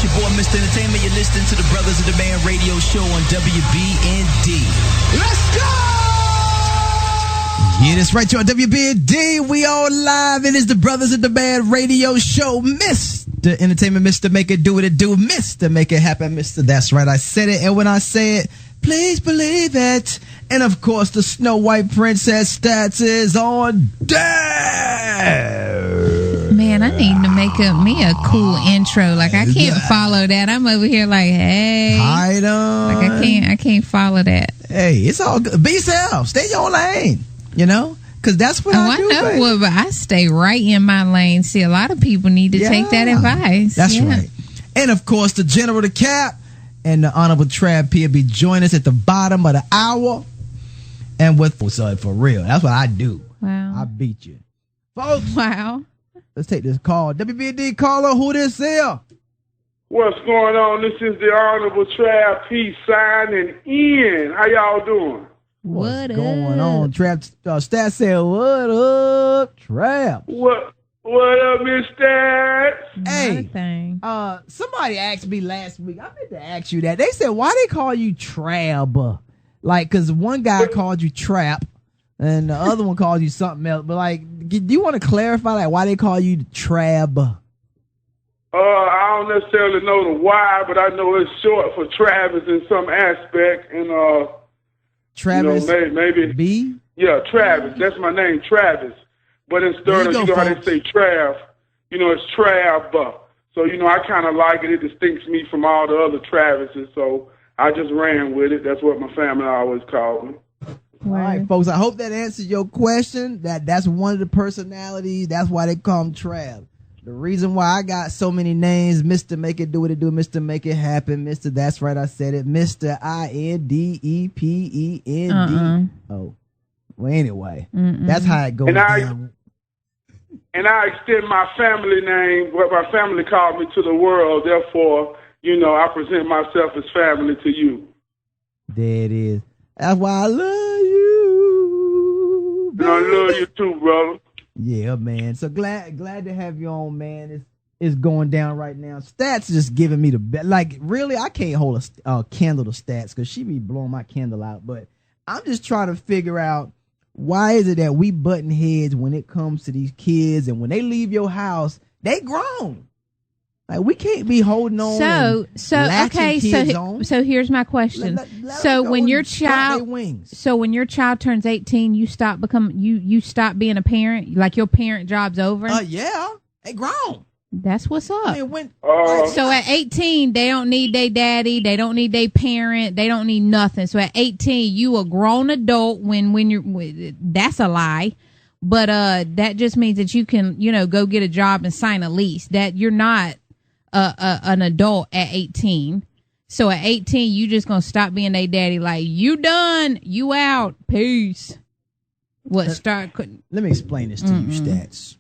It's your boy, Mr. Entertainment. You're listening to the Brothers of the Band radio show on WBND. Let's go! Yeah, that's right. You're on WBND. We all live. It is the Brothers of the Band radio show. Mr. Entertainment, Mr. Make It Do What It Do, Mr. Make It Happen, Mr. That's right. I said it. And when I say it, please believe it. And of course, the Snow White Princess Stats is on deck. Man, I need to make me a cool intro. Like, I can't follow that. I'm over here like, hey. Hide on. Like, I can't follow that. Hey, it's all good. Be yourself. Stay in your lane, you know? Because that's what I do, know, well, but I stay right in my lane. See, a lot of people need to take that advice. That's right. And, of course, the General, the Cap, and the Honorable TRAB P will be joining us at the bottom of the hour. And with for real, that's what I do. Wow. I beat you. Folks. Wow. Let's take this call. WBD caller, who this is? What's going on? This is the Honorable TRAB P signing in. How y'all doing? What's going on? TRAB Stats said, what up, TRAB? What up, Miss Stats? Hey, somebody asked me last week. I meant to ask you that. They said, why they call you TRAB? Like, because one guy called you Trap, and the other one called you something else. But, like, do you want to clarify, like, why they call you TRAB? I don't necessarily know the why, but I know it's short for Travis in some aspect. And, Travis, you know, maybe B? Yeah, Travis. That's my name, Travis. But instead of, you know how they say Trav, you know, it's Trab. So, you know, I kind of like it. It distincts me from all the other Travises. So I just ran with it. That's what my family always called me. All right, folks. I hope that answers your question. That's one of the personalities. That's why they call him Trav. The reason why I got so many names, Mr. Make It Do What It Do, Mr. Make It Happen, Mr. That's Right, I Said It, Mr. INDEPEND. Oh, well, anyway, that's how it goes down. And I extend my family name, what my family called me, to the world. Therefore, you know, I present myself as family to you. There it is. That's why I love you. And I love you too, brother. Yeah, man. So glad to have you on, man. It's going down right now. Stats just giving me the best. Like, really, I can't hold a candle to Stats because she be blowing my candle out. But I'm just trying to figure out, why is it that we button heads when it comes to these kids, and when they leave your house, they grown. Like, we can't be holding on. So here's my question. When your child turns 18, you stop being a parent. Like, your parent job's over. Yeah, they grown. That's what's up. I mean, so at 18, they don't need their daddy, they don't need their parent, they don't need nothing. So at 18, you a grown adult when you're. That's a lie. But that just means that you can, you know, go get a job and sign a lease. That you're not an adult at 18. So at 18, you just gonna stop being their daddy. Like, you done, you out, peace. Let me explain this to you, Stats.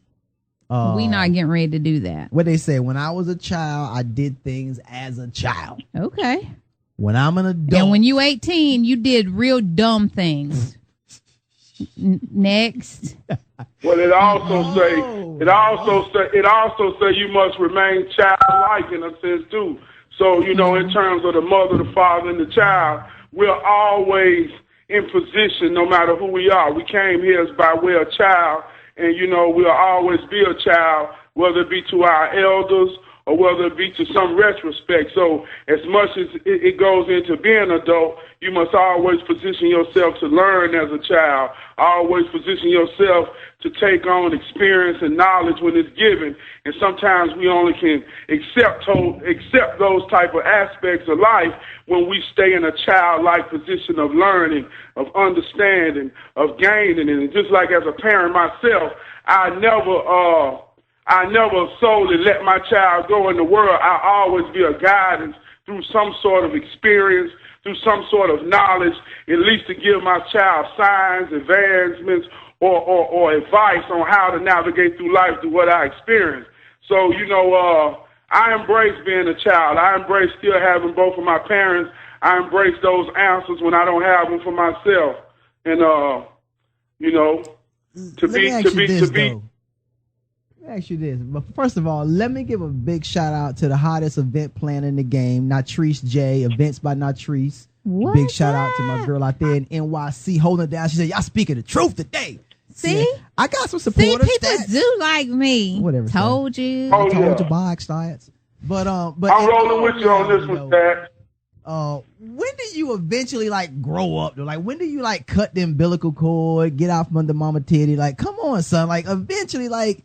We not getting ready to do that. What they say, when I was a child, I did things as a child. Okay. When I'm an adult, and when you 18, you did real dumb things. Next. Well, it also say you must remain childlike in a sense too. So, you know, in terms of the mother, the father, and the child, we're always in position, no matter who we are. We came here as by way of child, and you know, we'll always be a child, whether it be to our elders or whether it be to some retrospect. So as much as it goes into being an adult, you must always position yourself to learn as a child, always position yourself to take on experience and knowledge when it's given. And sometimes we only can accept those type of aspects of life when we stay in a childlike position of learning, of understanding, of gaining. And just like as a parent myself, I never solely let my child go in the world. I always be a guidance through some sort of experience, through some sort of knowledge, at least to give my child signs, advancements, or advice on how to navigate through life through what I experienced. So, you know, I embrace being a child. I embrace still having both of my parents. I embrace those answers when I don't have them for myself. And, you know, to be. ask you this. But first of all, let me give a big shout out to the hottest event planner in the game, Natrice J. Events by Natrice. Big shout out to my girl out there in NYC holding it down. She said, y'all speaking the truth today. See? I got some supporters. See, people do like me. Whatever. Told you. Oh, I told yeah. you box stats. But I'm rolling with you on this one, Stat. When do you eventually like grow up though? Like when do you like cut the umbilical cord, get out from under mama titty? Like, come on, son. Like eventually, like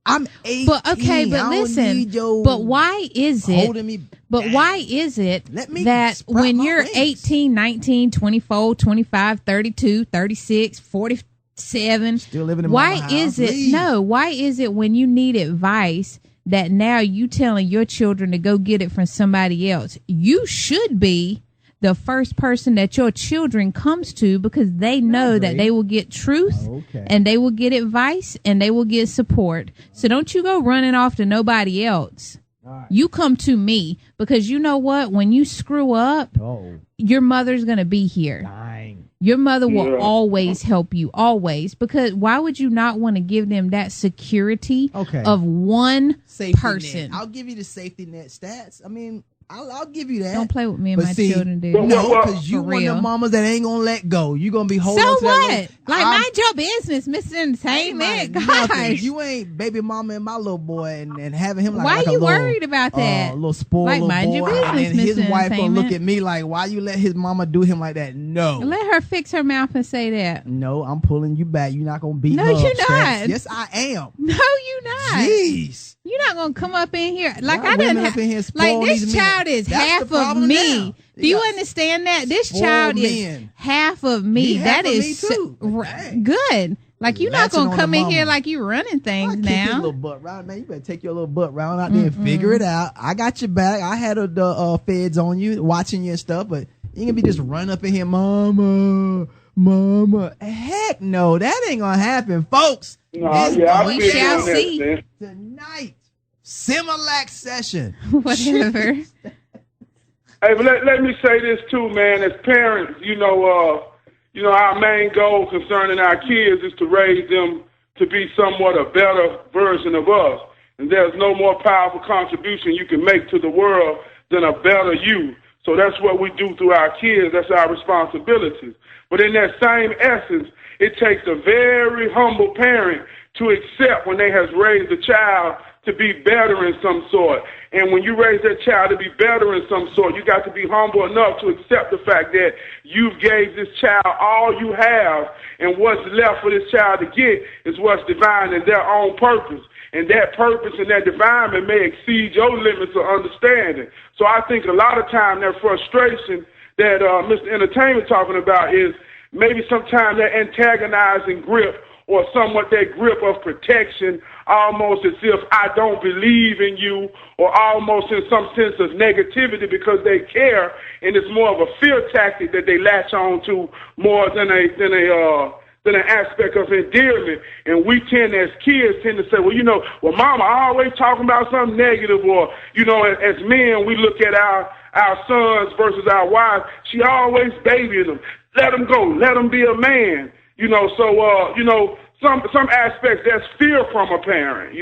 I'm 18. But okay, but I don't listen. need your But why is it? holding me But back. why is it Let me that sprout when my you're wings. 18, 19, 24, 25, 32, 36, 47, Still living in why mama house? is it Leave. no? Why is it when you need advice that now you telling your children to go get it from somebody else? You should be the first person that your children comes to because they know that they will get truth Okay. and they will get advice and they will get support. So don't you go running off to nobody else. Right. You come to me because you know what? When you screw up, Oh, your mother's going to be here. dang. Your mother will Yeah. always help you, always. Because why would you not want to give them that security Okay. of one Safety person? net. I'll give you the safety net stats. I mean, I'll give you that. Don't play with me and But my see, children, dude. Well, No, because you For one of real. the mamas that ain't gonna let go. You gonna be holding on So to that what? little- Like, I'm- mind your business, Mr. ain't Entertainment. mind nothing. Gosh. You ain't baby mama and my little boy and having him like, Why like a you little, worried about that? little spoiled Like, little mind your boy, and then business, his Mr. wife gonna look Entertainment. at me like, why you let his mama do him like that? No. Let her fix her mouth and say that. No, I'm pulling you back. You're not gonna beat No, her up, you're Stats. not. Yes, I am. No, you not. Jeez. You're not gonna come up in here like Y'all I didn't. women up in here spoil Like this these men. child is That's the half of problem me. now. Do you got understand that? This spoiled child men. is half of me. He half That of is me so- too. Dang. good. Like you're not Latching gonna on come the in here mama. like you running I things kick his now. little butt round, man. You better take your little butt round out there and figure it out. I got your back. I had the feds on you, watching you and stuff, but you ain't gonna be just running up in here, mama. Heck no, that ain't gonna happen, folks. Nah, This yeah, I we feel you shall on that, see. Stan. tonight, Similac session. Whatever. Hey, but let me say this too, man. As parents, our main goal concerning our kids is to raise them to be somewhat a better version of us. And there's no more powerful contribution you can make to the world than a better you. So that's what we do through our kids. That's our responsibility. But in that same essence, it takes a very humble parent to accept when they has raised a child to be better in some sort. And when you raise that child to be better in some sort, you got to be humble enough to accept the fact that you've gave this child all you have, and what's left for this child to get is what's divine in their own purpose. And that purpose and that divine may exceed your limits of understanding. So I think a lot of time that frustration that Mr. Entertainment talking about is maybe sometimes that antagonizing grip or somewhat that grip of protection, almost as if I don't believe in you, or almost in some sense of negativity because they care, and it's more of a fear tactic that they latch on to more than an aspect of endearment. And we as kids tend to say, well, mama always talking about something negative, or, as men, we look at our sons versus our wives. She always babying them. Let them go. Let them be a man. Some aspects that's fear from a parent,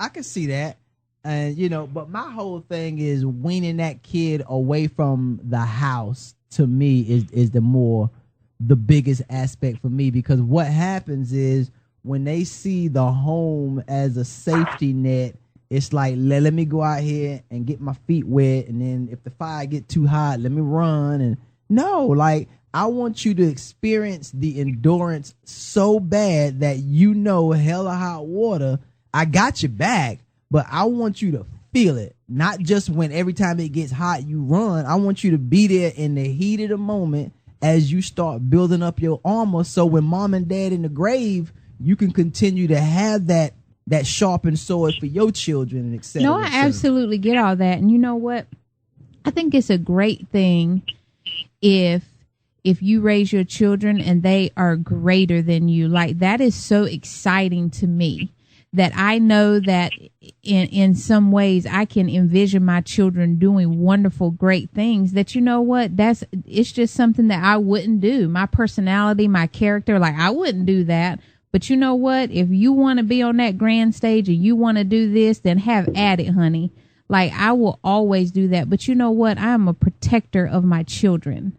I can see that. And, but my whole thing is weaning that kid away from the house, to me, is the biggest aspect for me, because what happens is when they see the home as a safety net, it's like, let me go out here and get my feet wet, and then if the fire get too hot, let me run. And no, like, I want you to experience the endurance so bad that hell or hot water, I got your back, but I want you to feel it. Not just when every time it gets hot, you run. I want you to be there in the heat of the moment as you start building up your armor. So when mom and dad in the grave, you can continue to have that sharpened sword for your children, and et cetera. No, I absolutely get all that. And you know what? I think it's a great thing if you raise your children and they are greater than you. Like, that is so exciting to me, that I know that in some ways I can envision my children doing wonderful, great things that, it's just something that I wouldn't do. My personality, my character, like, I wouldn't do that. But you know what? If you want to be on that grand stage and you want to do this, then have at it, honey. Like, I will always do that. But you know what? I am a protector of my children.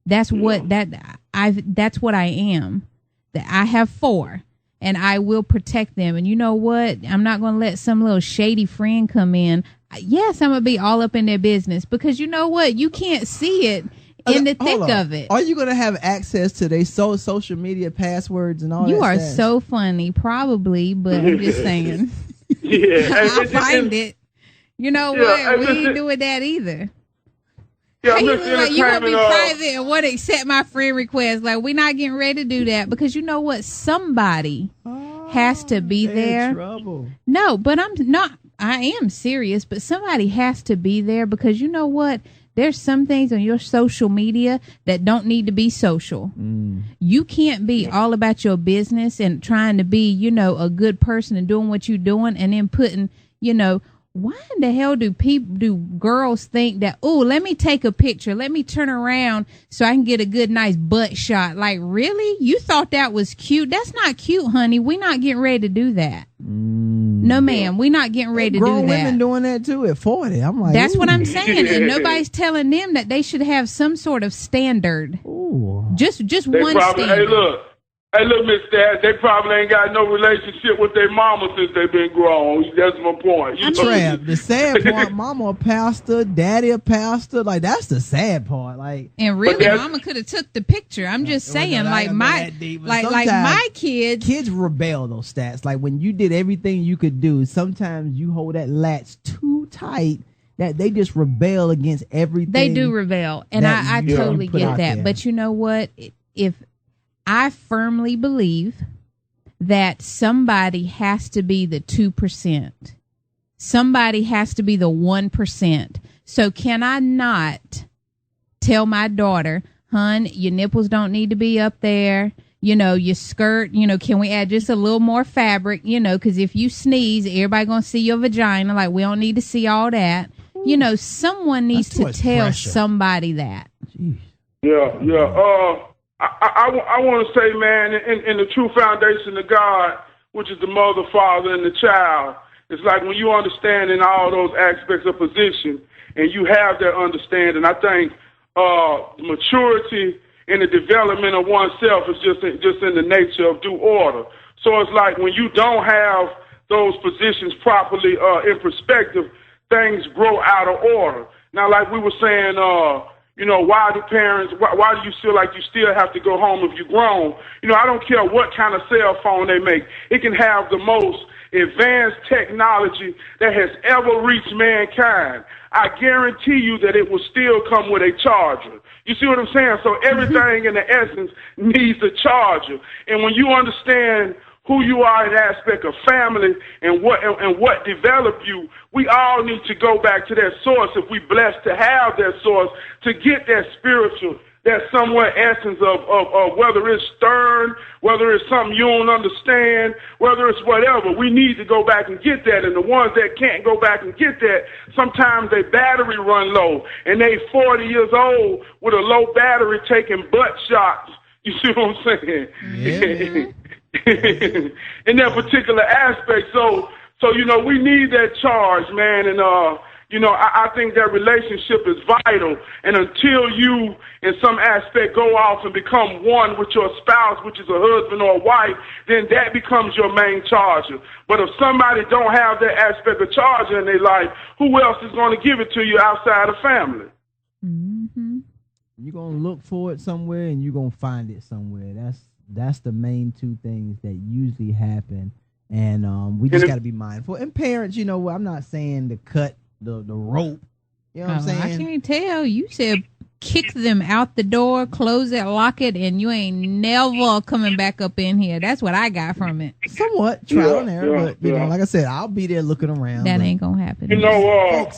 That's what that's what I am. I have 4, and I will protect them. And you know what? I'm not going to let some little shady friend come in. Yes, I'm going to be all up in their business, because you know what? You can't see it in the thick of it. Are you going to have access to their social media passwords and all that? You are stuff? so funny, probably, but I'm just saying. Yeah. I'll find it. You know what? We ain't doing that either. Yeah, you want to be private and want to accept my friend request. Like, we're not getting ready to do that, because you know what? Somebody has to be there. In trouble. No, but I am serious, but somebody has to be there, because you know what? There's some things on your social media that don't need to be social. You can't be all about your business and trying to be, you know, a good person and doing what you're doing, and then putting, you know, why in the hell do girls think that, oh, let me take a picture, let me turn around so I can get a good, nice butt shot? Like, really? You thought that was cute? That's not cute, honey. We're not getting ready to do that. No, ma'am. We're not getting ready to do that. Grown women doing that too at 40. I'm like, that's what I'm saying. And nobody's telling them that they should have some sort of standard. Ooh. Just one standard. Hey, look, Miss Dad, they probably ain't got no relationship with their mama since they've been grown. That's my point. TRAB, the sad part, mama a pastor, daddy a pastor. Like, that's the sad part. Like, and really, mama could have took the picture. I'm just saying, like, my kids rebel those stats. Like, when you did everything you could do, sometimes you hold that latch too tight that they just rebel against everything. They do rebel, and I totally get that. But you know what? If I firmly believe that somebody has to be the 2%. Somebody has to be the 1%. So can I not tell my daughter, hun, your nipples don't need to be up there. You know, your skirt, you know, can we add just a little more fabric? You know, because if you sneeze, everybody going to see your vagina. Like, we don't need to see all that. You know, someone needs to tell somebody that. Jeez. Yeah. I want to say, man, in the true foundation of God, which is the mother, father, and the child, it's like when you understand in all those aspects of position and you have that understanding, I think maturity in the development of oneself is just in the nature of due order. So it's like when you don't have those positions properly in perspective, things grow out of order. Now, like we were saying, you know, why do you feel like you still have to go home if you're grown? You know, I don't care what kind of cell phone they make. It can have the most advanced technology that has ever reached mankind. I guarantee you that it will still come with a charger. You see what I'm saying? So everything in the essence needs a charger. And when you understand who you are in the aspect of family and what developed you, we all need to go back to that source if we blessed to have that source to get that spiritual, that somewhat essence of whether it's stern, whether it's something you don't understand, whether it's whatever. We need to go back and get that. And the ones that can't go back and get that, sometimes their battery run low and they 40 years old with a low battery taking butt shots. You see what I'm saying? Yeah. In that particular aspect. So, you know, we need that charge, man. And, you know, I think that relationship is vital. And until you, in some aspect, go off and become one with your spouse, which is a husband or a wife, then that becomes your main charger. But if somebody don't have that aspect of charger in their life, who else is going to give it to you outside of family? Mm-hmm. You're going to look for it somewhere and you're going to find it somewhere. That's the main two things that usually happen. And we just got to be mindful. And parents, you know, I'm not saying to cut the rope. You know what I'm saying? I can't tell. You said kick them out the door, close it, lock it, and you ain't never coming back up in here. That's what I got from it. Somewhat trial and error, but you know, like I said, I'll be there looking around. That ain't gonna happen. You know,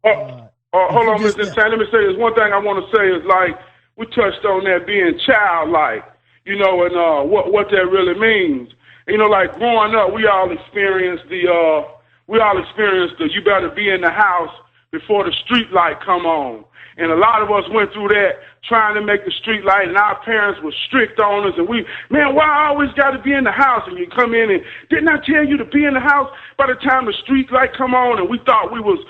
hold on, Mr. Chan. Let me say this. One thing I want to say is, like, we touched on that being childlike, you know, and what that really means. You know, like growing up, we all experienced the you better be in the house before the street light come on. And a lot of us went through that trying to make the street light, and our parents were strict on us. And why I always got to be in the house? And you come in and, didn't I tell you to be in the house by the time the street light come on? And we thought we was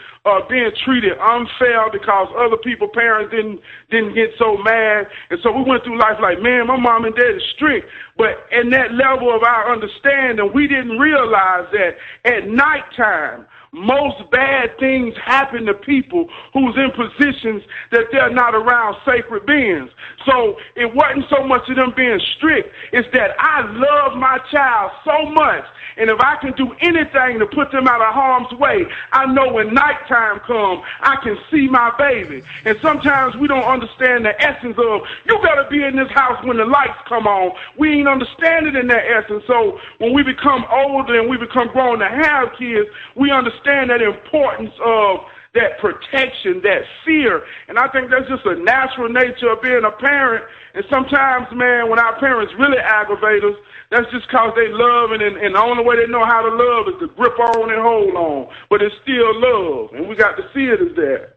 being treated unfair because other people's parents didn't get so mad. And so we went through life like, man, my mom and dad is strict. But in that level of our understanding, we didn't realize that at nighttime, most bad things happen to people who's in positions that they're not around sacred beings. So it wasn't so much of them being strict. It's that I love my child so much. And if I can do anything to put them out of harm's way, I know when nighttime comes, I can see my baby. And sometimes we don't understand the essence of, you better be in this house when the lights come on. We ain't understanding in that essence. So when we become older and we become grown to have kids, we understand that importance of that protection, that fear. And I think that's just a natural nature of being a parent. And sometimes, man, when our parents really aggravate us, that's just because they love, and the only way they know how to love is to grip on and hold on. But it's still love, and we got to see it as that.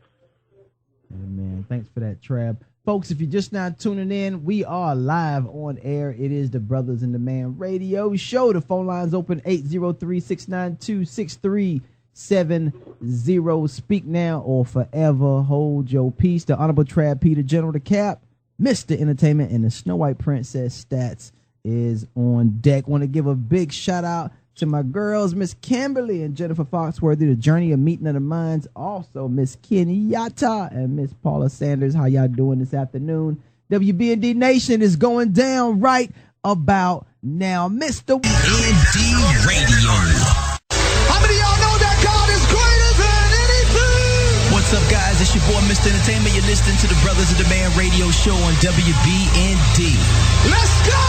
Amen. Thanks for that, TRAB. Folks, if you're just now tuning in, we are live on air. It is the Brothers in Demand radio show. The phone line's open, 803-692-6370. Speak now or forever hold your peace. The Honorable TRAB Peter, General the Cap, Mr. Entertainment, and the Snow White Princess Stats is on deck. Want to give a big shout out to my girls, Miss Kimberly and Jennifer Foxworthy, the Journey of Meeting of the Minds. Also, Miss Kenyatta and Miss Paula Sanders. How y'all doing this afternoon? WBND Nation is going down right about now. Mr. ND Radio. How many of y'all know that God is greater than anything? What's up, guys? It's your boy, Mr. Entertainment. You're listening to the Brothers in Demand radio show on WBND. Let's go!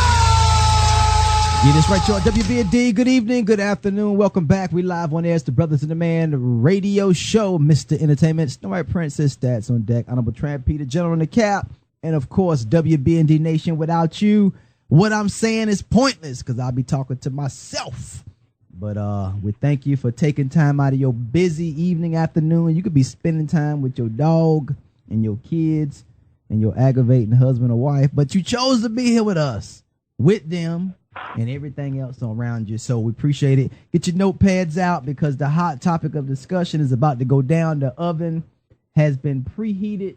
Yeah, that's right, y'all. WBND, good evening, good afternoon. Welcome back. We live on air. It's the Brothers in Demand radio show. Mr. Entertainment, Snow White Princess Stats on deck. Honorable TRAB Peter, General in the Cap. And, of course, WBND Nation. Without you, what I'm saying is pointless because I'll be talking to myself. But we thank you for taking time out of your busy evening, afternoon. You could be spending time with your dog and your kids and your aggravating husband or wife. But you chose to be here with us, with them, and everything else around you. So we appreciate it. Get your notepads out because the hot topic of discussion is about to go down. The oven has been preheated.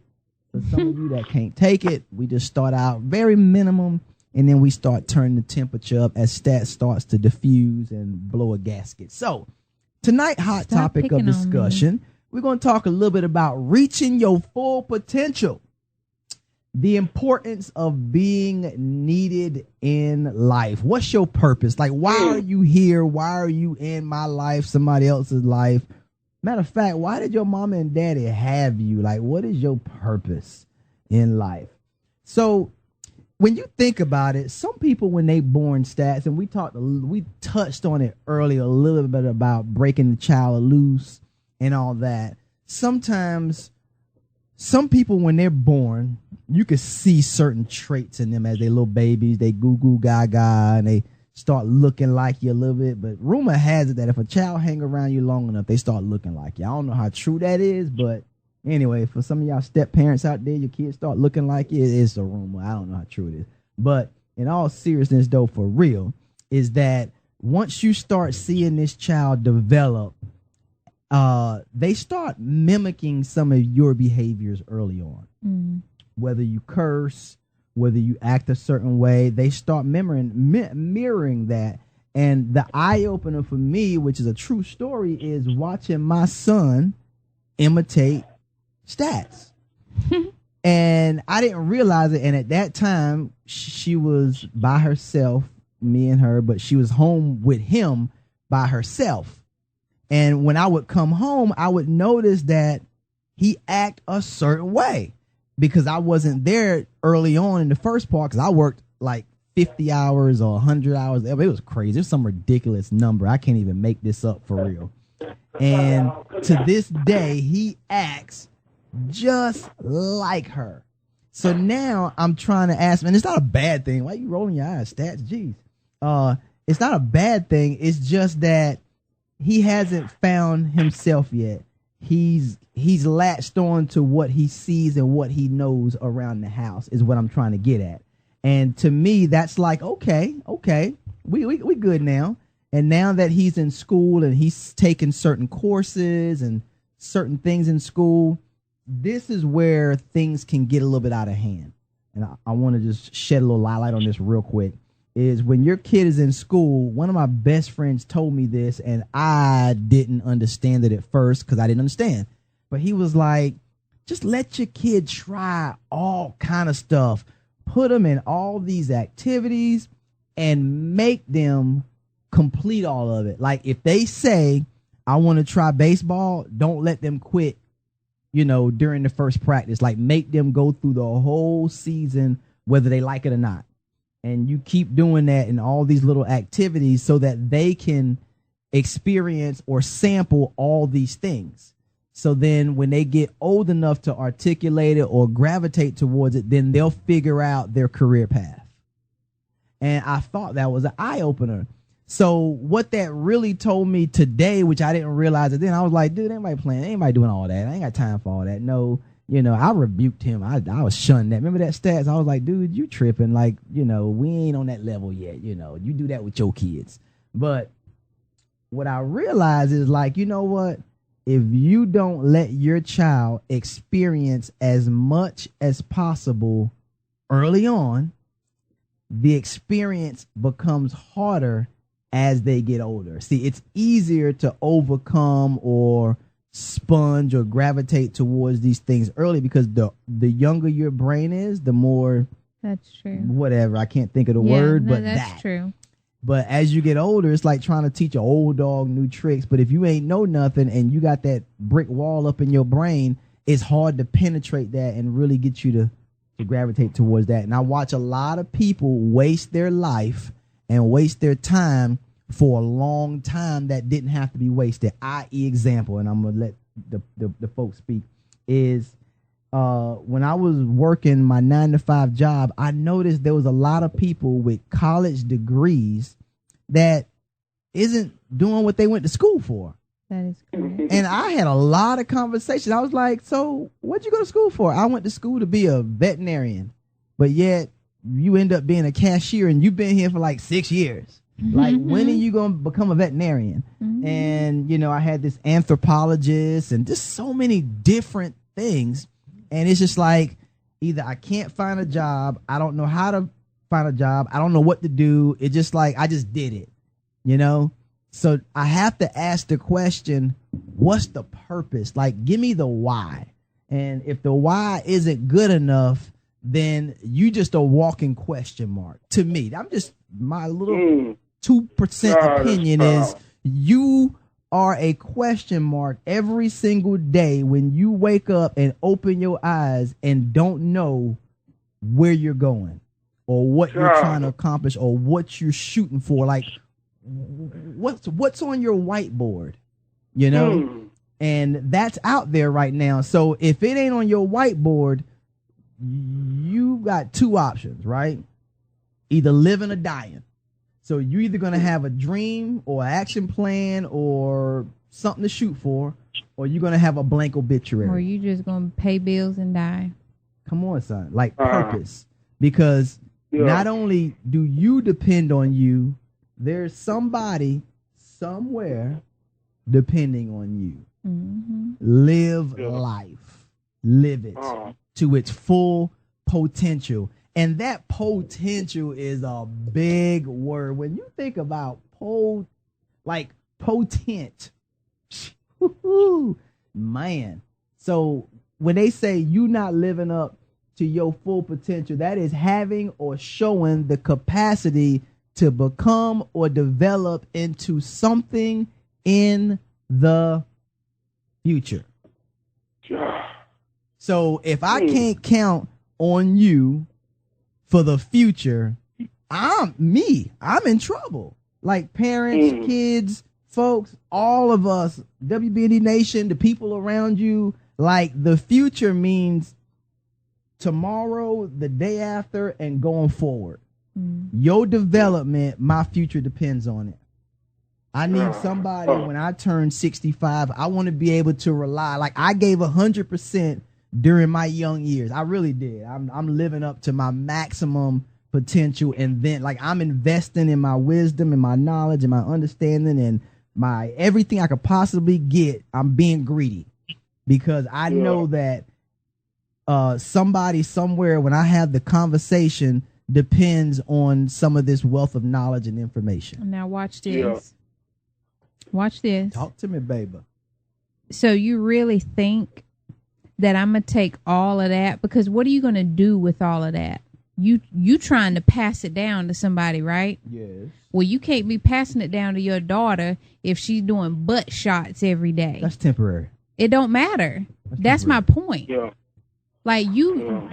For some of you that can't take it, we just start out very minimum, and then we start turning the temperature up as Stat starts to diffuse and blow a gasket. So tonight, hot topic of discussion, we're going to talk a little bit about reaching your full potential. The importance of being needed in life. What's your purpose? Like, why are you here? Why are you in my life, somebody else's life? Matter of fact, why did your mama and daddy have you? Like, what is your purpose in life? So when you think about it, some people, when they born, Stats, and we touched on it earlier a little bit about breaking the child loose and all that. Sometimes some people, when they're born, you can see certain traits in them as they little babies. They goo goo gaga and they start looking like you a little bit. But rumor has it that if a child hang around you long enough, they start looking like you. I don't know how true that is, but anyway, for some of y'all step parents out there, your kids start looking like you. It's a rumor. I don't know how true it is. But in all seriousness, though, for real, is that once you start seeing this child develop, they start mimicking some of your behaviors early on. Mm. Whether you curse, whether you act a certain way, they start mirroring that. And the eye opener for me, which is a true story, is watching my son imitate Stats. And I didn't realize it. And at that time, she was by herself, me and her, but she was home with him by herself. And when I would come home, I would notice that he act a certain way because I wasn't there early on in the first part because I worked like 50 hours or 100 hours. It was crazy. It was some ridiculous number. I can't even make this up for real. And to this day, he acts just like her. So now I'm trying to ask him, and it's not a bad thing. Why are you rolling your eyes, Stats? Jeez. It's not a bad thing. It's just that he hasn't found himself yet. he's latched on to what he sees and what he knows around the house is what I'm trying to get at. And to me, that's like, okay, we good now. And now that he's in school and he's taking certain courses and certain things in school, this is where things can get a little bit out of hand. And I want to just shed a little light on this real quick. Is when your kid is in school, one of my best friends told me this, and I didn't understand it at first because I didn't understand. But he was like, just let your kid try all kind of stuff. Put them in all these activities and make them complete all of it. Like if they say, I want to try baseball, don't let them quit, during the first practice. Like make them go through the whole season, whether they like it or not. And you keep doing that in all these little activities so that they can experience or sample all these things. So then when they get old enough to articulate it or gravitate towards it, then they'll figure out their career path. And I thought that was an eye opener. So what that really told me today, which I didn't realize it then, I was like, dude, ain't doing all that. I ain't got time for all that. No. I rebuked him. I was shunning that. Remember that stats? I was like, dude, you tripping. Like, we ain't on that level yet. You do that with your kids. But what I realized is like, you know what? If you don't let your child experience as much as possible early on, the experience becomes harder as they get older. See, it's easier to overcome or sponge or gravitate towards these things early because the younger your brain is, the more that's true. Whatever, I can't think of the word, but that's true. But as you get older, it's like trying to teach an old dog new tricks. But if you ain't know nothing and you got that brick wall up in your brain, it's hard to penetrate that and really get you to gravitate towards that. And I watch a lot of people waste their life and waste their time for a long time that didn't have to be wasted. I.e. example, and I'm gonna let the folks speak, is when I was working my 9-to-5 job, I noticed there was a lot of people with college degrees that isn't doing what they went to school for. That is correct. And I had a lot of conversations. I was like, so what'd you go to school for? I went to school to be a veterinarian, but yet you end up being a cashier and you've been here for like 6 years. Like, when are you going to become a veterinarian? Mm-hmm. And, I had this anthropologist and just so many different things. And it's just like, either I can't find a job, I don't know how to find a job, I don't know what to do. It's just like, I just did it, So I have to ask the question, what's the purpose? Like, give me the why. And if the why isn't good enough, then you just a walking question mark to me. I'm just, my little 2% opinion is you are a question mark every single day when you wake up and open your eyes and don't know where you're going or what you're trying to accomplish or what you're shooting for. Like, what's on your whiteboard, and that's out there right now. So if it ain't on your whiteboard, you got two options, right? Either living or dying. So you're either going to have a dream or an action plan or something to shoot for, or you're going to have a blank obituary. Or you just going to pay bills and die. Come on, son. Like purpose. Because not only do you depend on you, there's somebody somewhere depending on you. Mm-hmm. Live life. Live it to its full potential. And that potential is a big word. When you think about potent, man. So when they say you not living up to your full potential, that is having or showing the capacity to become or develop into something in the future. So if I can't count on you for the future, I'm in trouble. Like parents, kids, folks, all of us, WBND Nation, the people around you, like the future means tomorrow, the day after, and going forward. Your development, my future depends on it. I need somebody when I turn 65. I want to be able to rely. Like I gave 100% during my young years. I really did. I'm living up to my maximum potential, and then like I'm investing in my wisdom and my knowledge and my understanding and my everything I could possibly get. I'm being greedy because I know that somebody somewhere when I have the conversation depends on some of this wealth of knowledge and information. Now watch this. Yeah. Watch this. Talk to me, baby. So you really think that I'm going to take all of that? Because what are you going to do with all of that? You trying to pass it down to somebody, right? Yes. Well, you can't be passing it down to your daughter if she's doing butt shots every day. That's temporary. It don't matter. That's my point. Yeah. Like you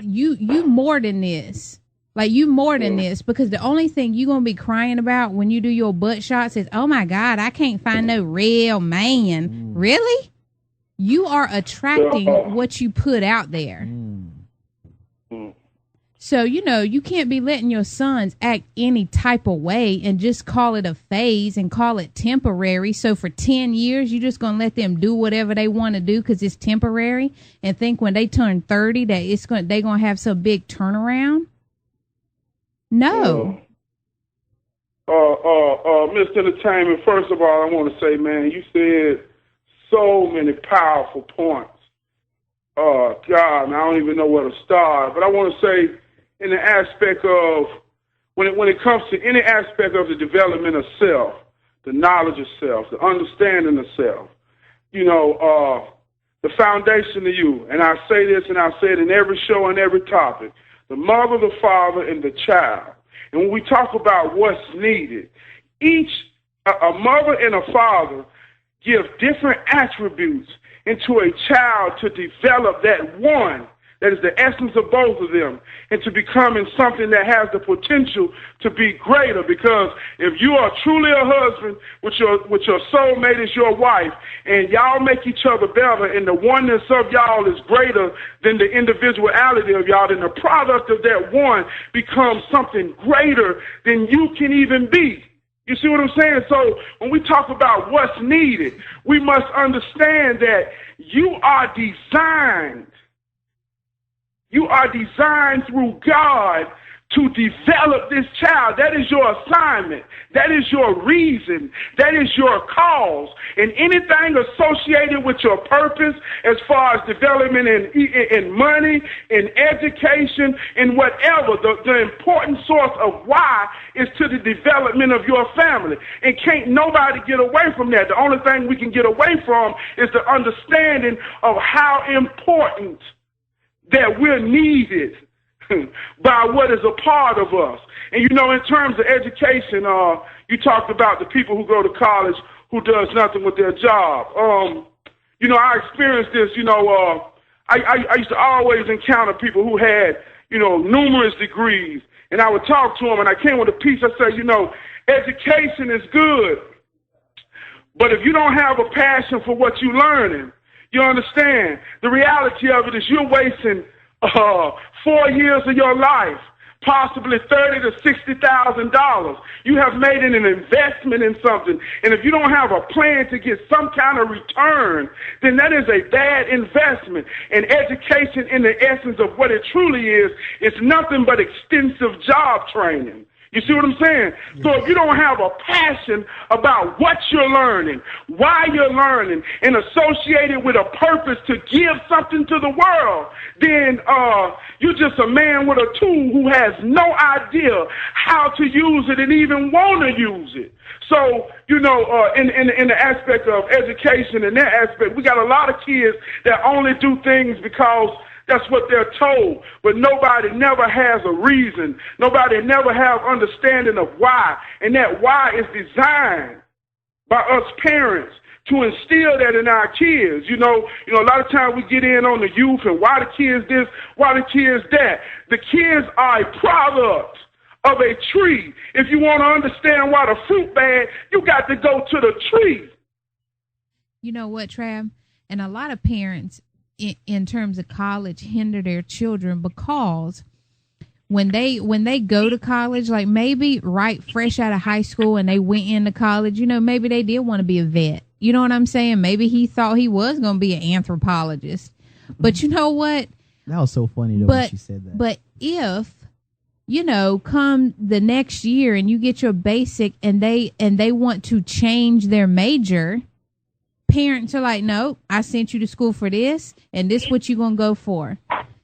more than this. Like you more than this, because the only thing you're going to be crying about when you do your butt shots is, oh my God, I can't find no real man. Really? You are attracting what you put out there. So, you can't be letting your sons act any type of way and just call it a phase and call it temporary. So for 10 years, you're just going to let them do whatever they want to do because it's temporary and think when they turn 30 that they're going to have some big turnaround? No. Mr. Entertainment, first of all, I want to say, man, you said so many powerful points. God, I don't even know where to start. But I want to say, in the aspect of, when it comes to any aspect of the development of self, the knowledge of self, the understanding of self, the foundation of you, and I say this and I say it in every show and every topic, the mother, the father, and the child. And when we talk about what's needed, a mother and a father give different attributes into a child to develop that one that is the essence of both of them and to becoming something that has the potential to be greater. Because if you are truly a husband with your soulmate is your wife and y'all make each other better and the oneness of y'all is greater than the individuality of y'all, then the product of that one becomes something greater than you can even be. You see what I'm saying? So when we talk about what's needed, we must understand that you are designed. You are designed through God to develop this child. That is your assignment. That is your reason. That is your cause. And anything associated with your purpose as far as development in money, in education, in whatever, the important source of why is to the development of your family. And can't nobody get away from that. The only thing we can get away from is the understanding of how important that we're needed by what is a part of us. And, in terms of education, you talked about the people who go to college who does nothing with their job. I experienced this, I used to always encounter people who had, numerous degrees. And I would talk to them, and I came with a piece. I said, education is good. But if you don't have a passion for what you're learning, you understand, the reality of it is you're wasting 4 years of your life, possibly $30,000 to $60,000. You have made it an investment in something, and if you don't have a plan to get some kind of return, then that is a bad investment. And education, in the essence of what it truly is nothing but extensive job training. You see what I'm saying? So if you don't have a passion about what you're learning, why you're learning, and associated with a purpose to give something to the world, then you're just a man with a tool who has no idea how to use it and even want to use it. So, in the aspect of education, in that aspect, we got a lot of kids that only do things because that's what they're told, but nobody never has a reason. Nobody never have understanding of why, and that why is designed by us parents to instill that in our kids. A lot of times we get in on the youth and why the kids this, why the kids that. The kids are a product of a tree. If you want to understand why the fruit bad, you got to go to the tree. You know what, Trav? And a lot of parents in terms of college hinder their children because when they go to college, like maybe right fresh out of high school and they went into college, you know, maybe they did want to be a vet. You know what I'm saying? Maybe he thought he was going to be an anthropologist. But you know what? That was so funny though when she said that. But if, you know, come the next year and you get your basic and they want to change their major, parents are like, no, I sent you to school for this and this what you're going to go for.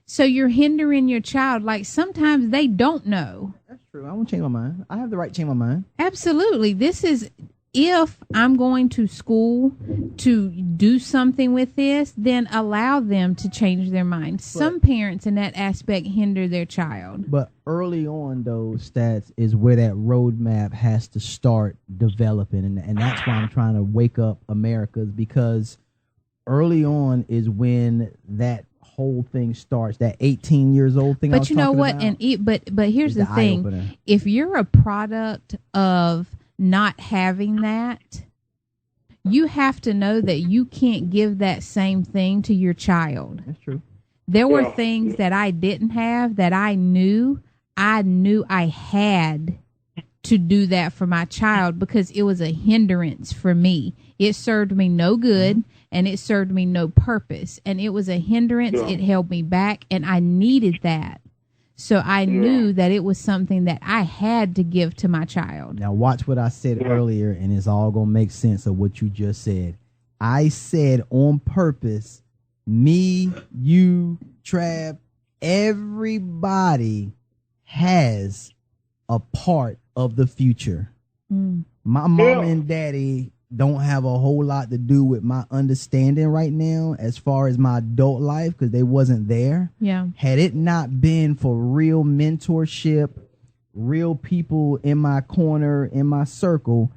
So you're hindering your child. Like sometimes they don't know. That's true. I won't change my mind. I have the right to change my mind. Absolutely. This is, if I'm going to school to do something with this, then allow them to change their mind. Some parents in that aspect hinder their child. But early on, though, Stats, is where that roadmap has to start developing. And that's why I'm trying to wake up Americans, because early on is when that whole thing starts, that 18 years old thing. But you know what? And but here's the thing. If you're a product of not having that, you have to know that you can't give that same thing to your child. That's true. There were things that I didn't have that I knew I had to do that for my child because it was a hindrance for me. It served me no good and it served me no purpose. And it was a hindrance. It held me back and I needed that. So I knew that it was something that I had to give to my child. Now watch what I said earlier, and it's all going to make sense of what you just said. I said on purpose, me, you, TRAB, everybody has a part of the future. My mom and daddy don't have a whole lot to do with my understanding right now as far as my adult life because they wasn't there. Yeah. Had it not been for real mentorship, real people in my corner, in my circle,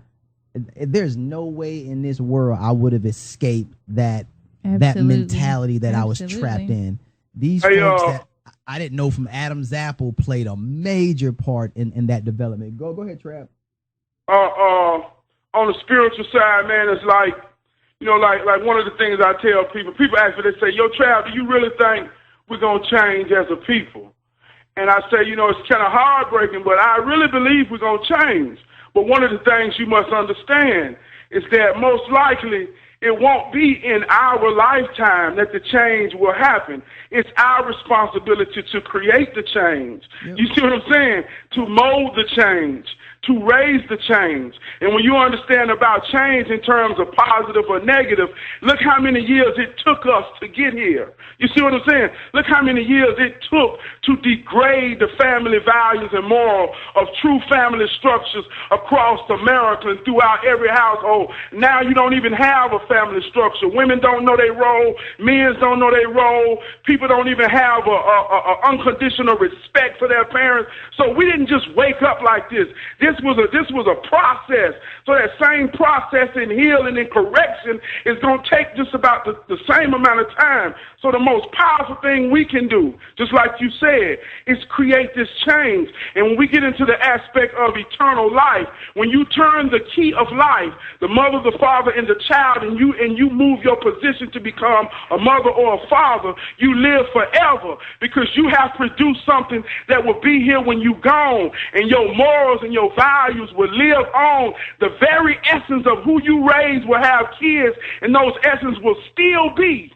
there's no way in this world I would have escaped that mentality that I was trapped in. These folks that I didn't know from Adam's apple played a major part in that development. Go ahead, TRAB. On the spiritual side, man, it's like, you know, like one of the things I tell people ask me, they say, yo, TRAB, do you really think we're going to change as a people? And I say, you know, it's kind of heartbreaking, but I really believe we're going to change. But one of the things you must understand is that most likely it won't be in our lifetime that the change will happen. It's our responsibility to create the change. Yep. You see what I'm saying? To mold the change, to raise the change. And when you understand about change in terms of positive or negative, look how many years it took us to get here. You see what I'm saying? Look how many years it took to degrade the family values and moral of true family structures across America and throughout every household. Now you don't even have a family structure. Women don't know their role. Men don't know their role. People don't even have a unconditional respect for their parents. So we didn't just wake up like this. This was a process. So that same process in healing and correction is going to take just about the same amount of time. So the most powerful thing we can do, just like you said, is create this change. And when we get into the aspect of eternal life, when you turn the key of life, the mother, the father, and the child, and you move your position to become a mother or a father, you live forever because you have produced something that will be here when you're gone, and your morals and your values will live on. The very essence of who you raise will have kids, and those essence will still be.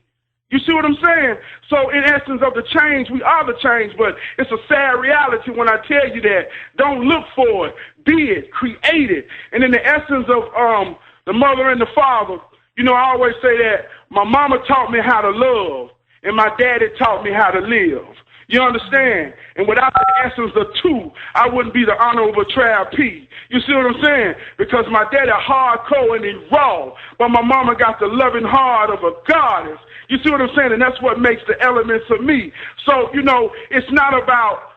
You see what I'm saying? So in essence of the change, we are the change, but it's a sad reality when I tell you that. Don't look for it. Be it. Create it. And in the essence of the mother and the father, you know, I always say that my mama taught me how to love, and my daddy taught me how to live. You understand? And without the essence of two, I wouldn't be the Honorable TRAB P. You see what I'm saying? Because my daddy hardcore and he raw, but my mama got the loving heart of a goddess. You see what I'm saying? And that's what makes the elements of me. So, you know, it's not about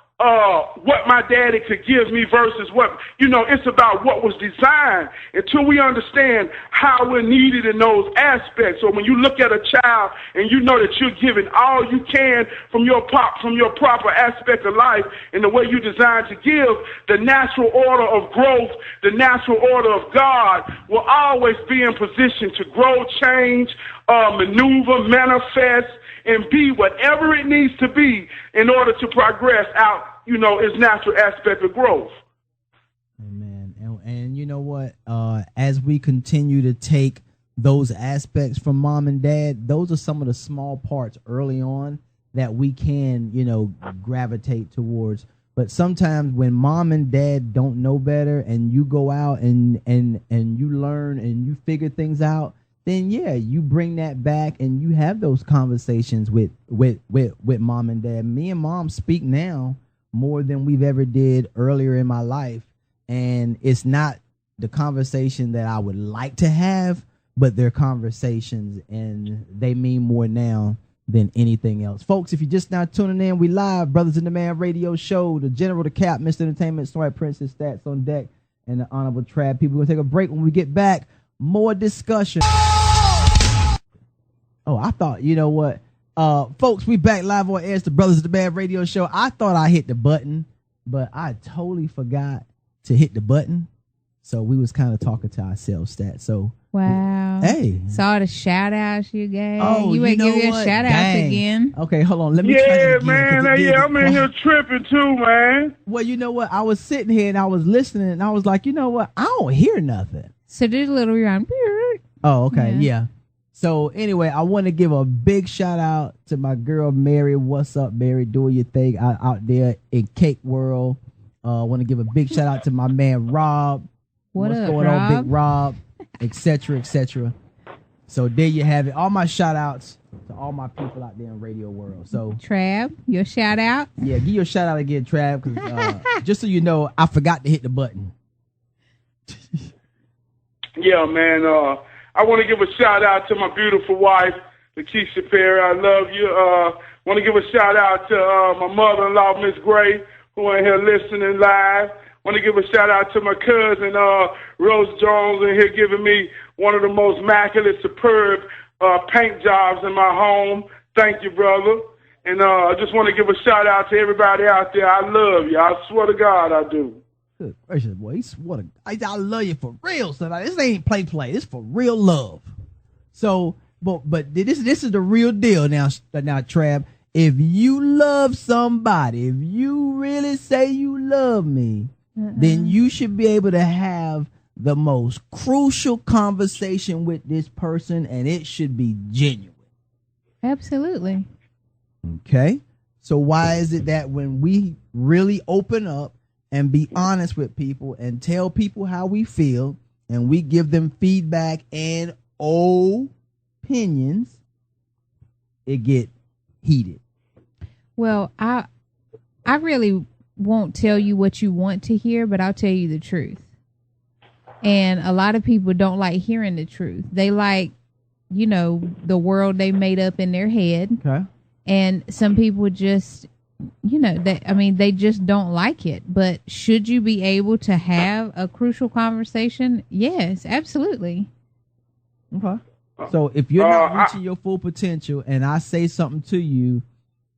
what my daddy could give me versus what, you know, it's about what was designed until we understand how we're needed in those aspects. So when you look at a child and you know that you're giving all you can from your proper aspect of life and the way you're designed to give, the natural order of growth, the natural order of God will always be in position to grow, change, maneuver, manifest, and be whatever it needs to be in order to progress out, its natural aspect of growth. Amen. And you know what? As we continue to take those aspects from mom and dad, those are some of the small parts early on that we can, gravitate towards. But sometimes when mom and dad don't know better and you go out and you learn and you figure things out, then yeah, you bring that back and you have those conversations with mom and dad. Me and mom speak now more than we've ever did earlier in my life. And it's not the conversation that I would like to have, but they're conversations and they mean more now than anything else. Folks, if you're just now tuning in, we live, Brothers in the Man radio show, the General, the Cap, Mr. Entertainment, Swipe Princess, Stats on deck, and the Honorable TRAB. People, we're going to take a break. When we get back, more discussion. Oh, I thought, you know what? Folks, we back live on air. It's the Brothers in the Man radio show. I thought I hit the button, but I totally forgot to hit the button. So we was kind of talking to ourselves, Stats. So wow. Hey. Saw the shout outs you gave. Oh, you would give you a shout out again. Okay, hold on. Let me try it again, man. I'm in here tripping too, man. Well, you know what? I was sitting here and I was listening and I was like, you know what? I don't hear nothing. So there's a little rewind. Oh, okay. Yeah. So anyway, I want to give a big shout out to my girl, Mary. What's up, Mary? Doing your thing out there in Cake World. I want to give a big shout out to my man, Rob. What's going Rob? on, Big Rob, etc., etc. So there you have it. All my shout outs to all my people out there in radio world. So TRAB, your shout out. Yeah, give your shout out again, TRAB, because just so you know, I forgot to hit the button. Yeah, man. I want to give a shout out to my beautiful wife, Lakeisha Perry. I love you. Want to give a shout out to my mother-in-law, Miss Gray, who in here listening live. Want to give a shout out to my cousin, Rose Jones, in here giving me one of the most immaculate, superb paint jobs in my home. Thank you, brother. And I just want to give a shout out to everybody out there. I love you. I swear to God, I do. Good gracious, boy. I love you for real, son. This ain't play. This for real love. So, but this is the real deal now, TRAB. If you love somebody, if you really say you love me, then you should be able to have the most crucial conversation with this person, and it should be genuine. Absolutely. Okay. So why is it that when we really open up and be honest with people and tell people how we feel, and we give them feedback and opinions, it get heated? Well, I really won't tell you what you want to hear, but I'll tell you the truth. And a lot of people don't like hearing the truth. They like, the world they made up in their head. Okay. And some people just, they just don't like it. But should you be able to have a crucial conversation? Yes, absolutely. Okay. So if you're not reaching your full potential and I say something to you,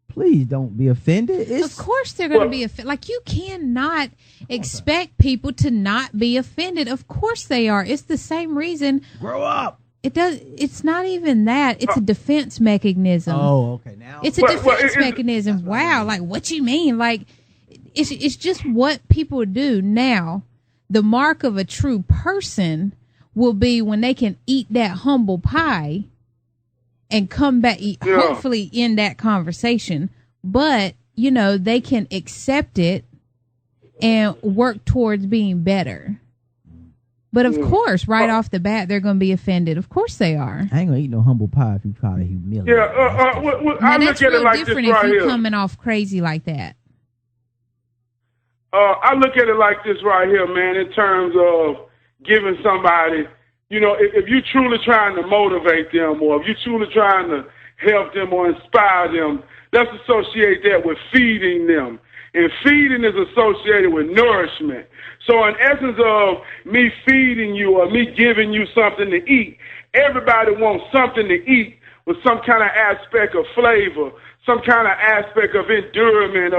please don't be offended. Of course they're going to be offended. Like, you cannot expect people to not be offended. Of course they are. It's the same reason. Grow up. It's not even that. It's a defense mechanism. Oh, okay. Now it's a defense mechanism. Wow. Like, what you mean? Like, it's just what people do. Now, the mark of a true person will be when they can eat that humble pie and come back, hopefully in that conversation. But, they can accept it and work towards being better. But of course, right off the bat, they're going to be offended. Of course they are. I ain't going to eat no humble pie if you try to humiliate me. I look at it like this right here. That's real different if you're coming off crazy like that. I look at it like this right here, man, in terms of giving somebody, if you're truly trying to motivate them, or if you're truly trying to help them or inspire them, let's associate that with feeding them. And feeding is associated with nourishment. So in essence of me feeding you or me giving you something to eat, everybody wants something to eat with some kind of aspect of flavor, some kind of aspect of endurance,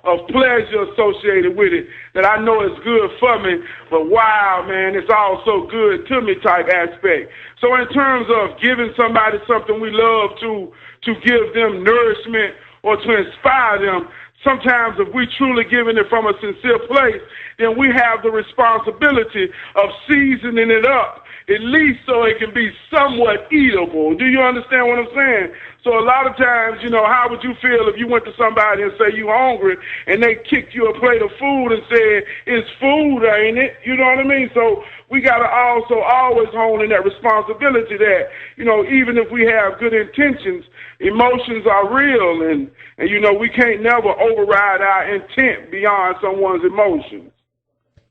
of pleasure associated with it, that I know is good for me, but wow, man, it's also good to me type aspect. So in terms of giving somebody something we love to give them nourishment or to inspire them, sometimes if we truly giving it from a sincere place, then we have the responsibility of seasoning it up, at least so it can be somewhat eatable. Do you understand what I'm saying? So a lot of times, how would you feel if you went to somebody and say you hungry and they kicked you a plate of food and said, it's food, ain't it? You know what I mean? So we got to also always hone in that responsibility that, even if we have good intentions, emotions are real, and we can't never override our intent beyond someone's emotions.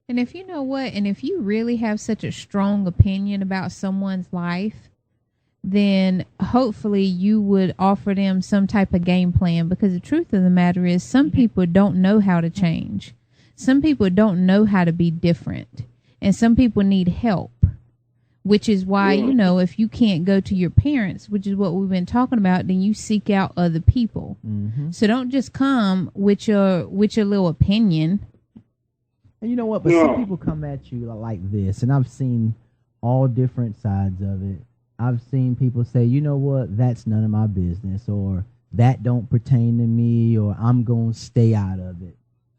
And if you know what, and if you really have such a strong opinion about someone's life, then hopefully you would offer them some type of game plan, because the truth of the matter is some people don't know how to change. Some people don't know how to be different. And some people need help, which is why, if you can't go to your parents, which is what we've been talking about, then you seek out other people. Mm-hmm. So don't just come with your little opinion. And you know what? But some people come at you like this, and I've seen all different sides of it. I've seen people say, you know what, that's none of my business, or that don't pertain to me, or I'm going to stay out of it.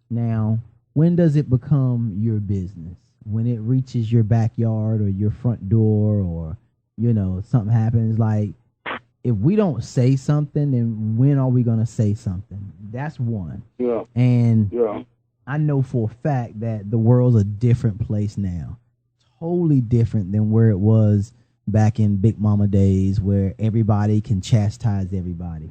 Now, when does it become your business? When it reaches your backyard or your front door, or, something happens. Like, if we don't say something, then when are we going to say something? That's one. Yeah. And I know for a fact that the world's a different place now. Totally different than where it was back in Big Mama days, where everybody can chastise everybody.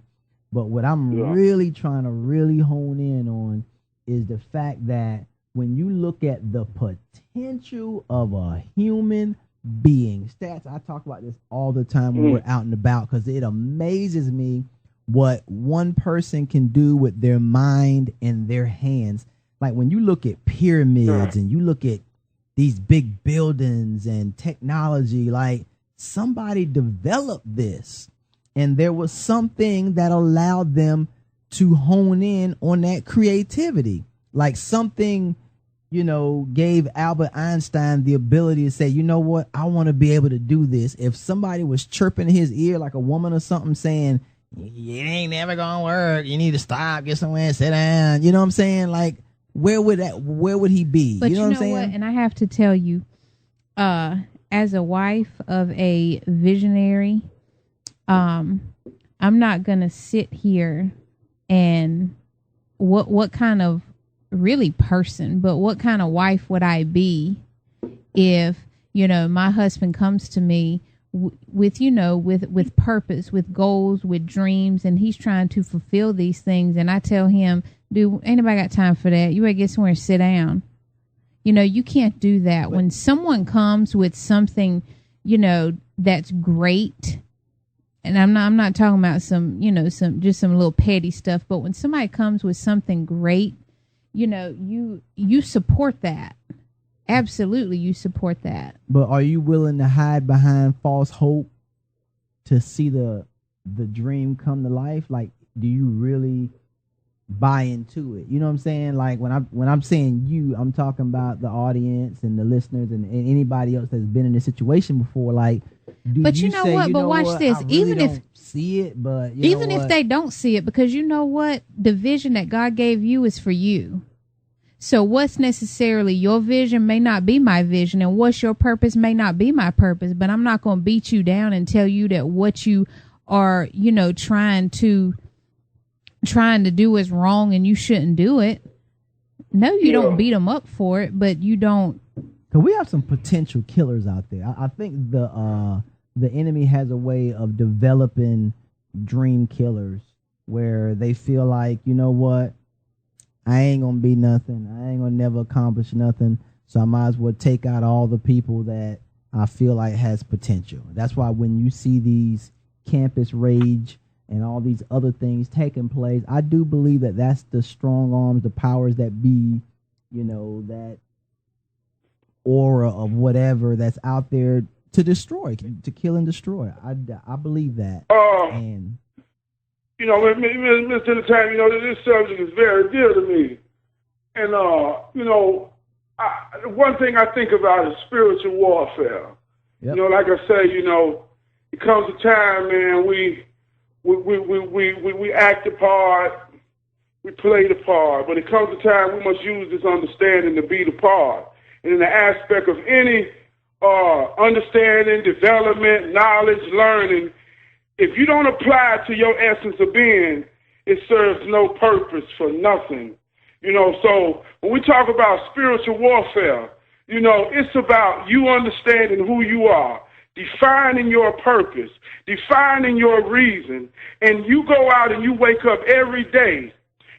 But what I'm really trying to really hone in on is the fact that when you look at the potential of a human being, Stats, I talk about this all the time when we're out and about, because it amazes me what one person can do with their mind and their hands. Like when you look at pyramids and you look at these big buildings and technology, like somebody developed this, and there was something that allowed them to hone in on that creativity. Like something, gave Albert Einstein the ability to say, you know what, I want to be able to do this. If somebody was chirping in his ear, like a woman or something, saying, it ain't never gonna work, you need to stop, get somewhere and sit down. You know what I'm saying? Like, where would he be? But you know what I'm saying? What? And I have to tell you, as a wife of a visionary, I'm not gonna sit here and what kind of really person, but what kind of wife would I be if my husband comes to me with purpose, with goals, with dreams, and he's trying to fulfill these things, and I tell him, dude, ain't nobody got time for that. You better get somewhere and sit down. You can't do that. When someone comes with something, that's great, and I'm not talking about some little petty stuff, but when somebody comes with something great, you support that. Absolutely, you support that. But are you willing to hide behind false hope to see the dream come to life? Like, do you really buy into it? You know what I'm saying? Like when I'm saying you, I'm talking about the audience and the listeners and anybody else that's been in this situation before. Like, but you know what? But watch this. Even if see it, but even if they don't see it, because you know what, the vision that God gave you is for you. So what's necessarily your vision may not be my vision, and what's your purpose may not be my purpose. But I'm not going to beat you down and tell you that what you are, trying to do is wrong and you shouldn't do it. No, you don't beat them up for it, but you don't. Cause we have some potential killers out there. I think the enemy has a way of developing dream killers where they feel like, you know what, I ain't gonna be nothing. I ain't gonna never accomplish nothing. So I might as well take out all the people that I feel like has potential. That's why when you see these campus rage and all these other things taking place, I do believe that that's the strong arms, the powers that be, that aura of whatever that's out there to destroy, to kill and destroy. I believe that. And Mr. Entertainment, this subject is very dear to me. And, one thing I think about is spiritual warfare. Yep. Like I say, it comes a time, man, we act a part, we play the part, but it comes a time we must use this understanding to be the part. And in the aspect of any understanding, development, knowledge, learning, if you don't apply it to your essence of being, it serves no purpose for nothing. You know, so when we talk about spiritual warfare, you know, it's about you understanding who you are, defining your purpose, defining your reason, and you go out and you wake up every day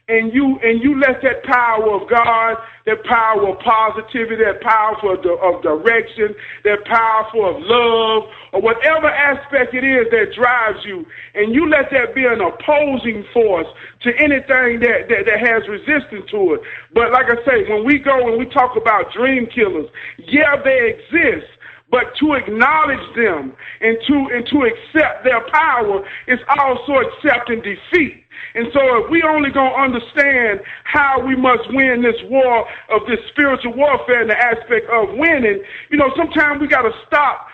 and you let that power of God, that power of positivity, that power of direction, that power of love, or whatever aspect it is that drives you, and you let that be an opposing force to anything that has resistance to it. But like I say, when we go and we talk about dream killers, yeah, they exist. But to acknowledge them and to accept their power is also accepting defeat. And so if we only gonna understand how we must win this war of this spiritual warfare in the aspect of winning, you know, sometimes we gotta stop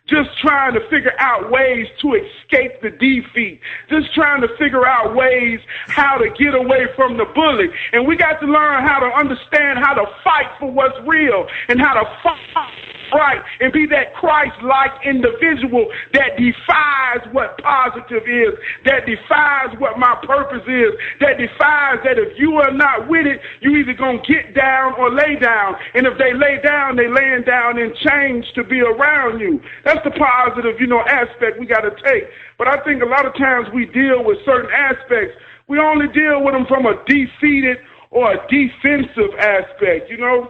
just trying to figure out ways to escape the defeat, just trying to figure out ways how to get away from the bully. And we got to learn how to understand how to fight for what's real and how to fight right and be that Christ-like individual that defies what positive is, that defies what my purpose is, that defies that if you are not with it, you either gonna get down or lay down. And if they lay down, they laying down in chains to be around you. That's the positive, you know, aspect we got to take. But I think a lot of times we deal with certain aspects, we only deal with them from a defeated or a defensive aspect, you know.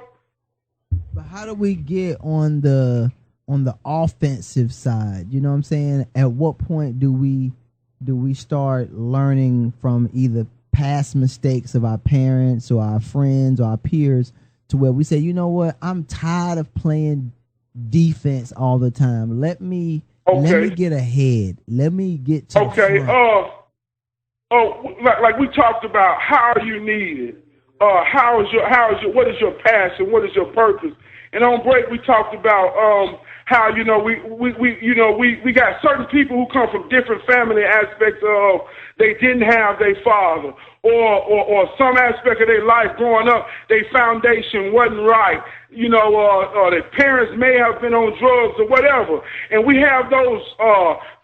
But how do we get on the offensive side? You know what I'm saying? At what point do we start learning from either past mistakes of our parents or our friends or our peers to where we say, you know what, I'm tired of playing defense all the time. Let me get ahead. Let me get to the front. Like we talked about, how are you needed? What is your passion? What is your purpose? And on break, we talked about how, you know, we got certain people who come from different family aspects of they didn't have their father, or some aspect of their life growing up, their foundation wasn't right, you know, or their parents may have been on drugs or whatever. And we have those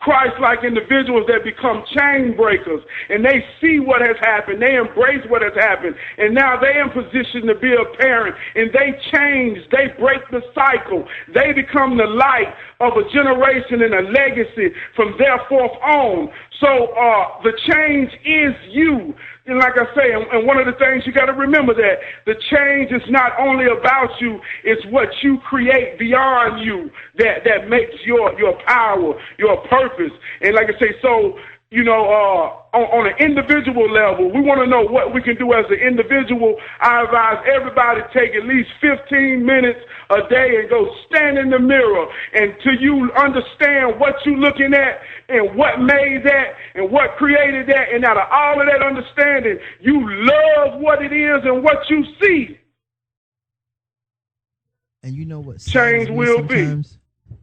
Christ-like individuals that become chain breakers, and they see what has happened, they embrace what has happened, and now they're in position to be a parent, and they change, they break the cycle, they become the light of a generation and a legacy from therefore on. So the change is you. And like I say, and one of the things you got to remember, that the change is not only about you, it's what you create beyond you that makes your power, your purpose. And like I say, so, you know, on an individual level, we want to know what we can do as an individual. I advise everybody to take at least 15 minutes a day and go stand in the mirror until you understand what you're looking at and what made that and what created that. And out of all of that understanding, you love what it is and what you see. And you know what change will be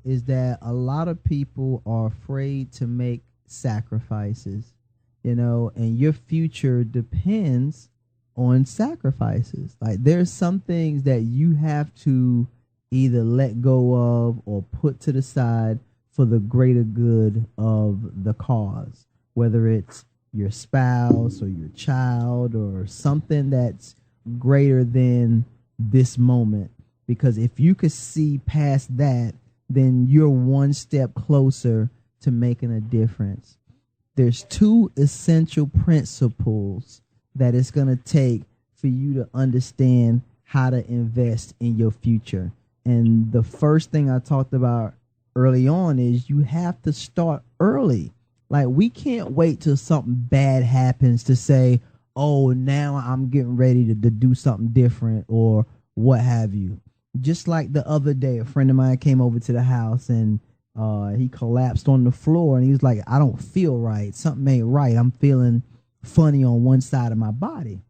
is that a lot of people are afraid to make sacrifices, you know, and your future depends on sacrifices. Like, there's some things that you have to either let go of or put to the side for the greater good of the cause, whether it's your spouse or your child or something that's greater than this moment. Because if you could see past that, then you're one step closer to making a difference. There's two essential principles that it's going to take for you to understand how to invest in your future. And the first thing I talked about early on is you have to start early. Like, we can't wait till something bad happens to say, oh, now I'm getting ready to do something different or what have you. Just like the other day, a friend of mine came over to the house and he collapsed on the floor and he was like, I don't feel right. Something ain't right. I'm feeling funny on one side of my body.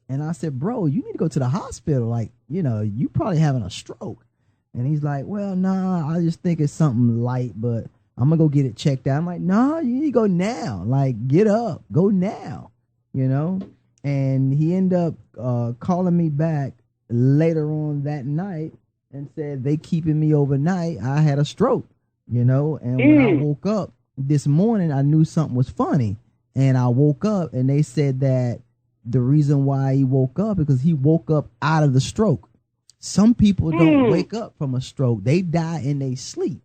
And I said, bro, you need to go to the hospital. Like, you know, you probably having a stroke. And he's like, well, nah, I just think it's something light, but I'm going to go get it checked out. I'm like, nah, you need to go now. Like, get up, go now. you know, and he ended up calling me back later on that night and said they keeping me overnight. I had a stroke, you know, and when I woke up this morning, I knew something was funny, and I woke up and they said that the reason why he woke up because he woke up out of the stroke. Some people don't wake up from a stroke. They die in their sleep,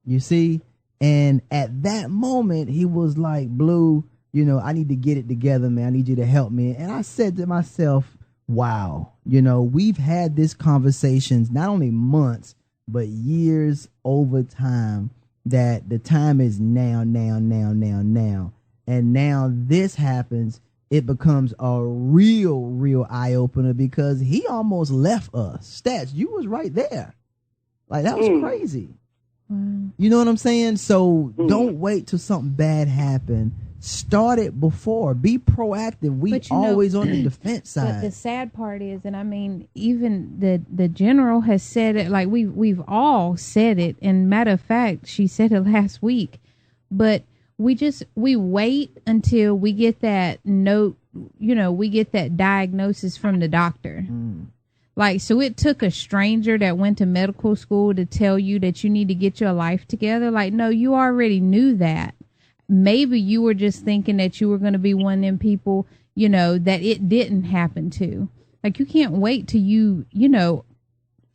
you see? And at that moment, he was like, Blue, you know, I need to get it together, man. I need you to help me. And I said to myself, wow, you know, we've had this conversations, not only months, but years over time, that the time is now. And now this happens. It becomes a real eye opener because he almost left us. Stats, you was right there. Like, that was crazy. You know what I'm saying? So don't wait till something bad happen. Start it before. Be proactive. We always on the defense side. But the sad part is, and I mean, even the general has said it. Like we've all said it. And matter of fact, she said it last week. But we wait until we get that note. You know, we get that diagnosis from the doctor. Like, so it took a stranger that went to medical school to tell you that you need to get your life together. Like, no, you already knew that. Maybe you were just thinking that you were going to be one of them people, you know, that it didn't happen to. Like, you can't wait till you know,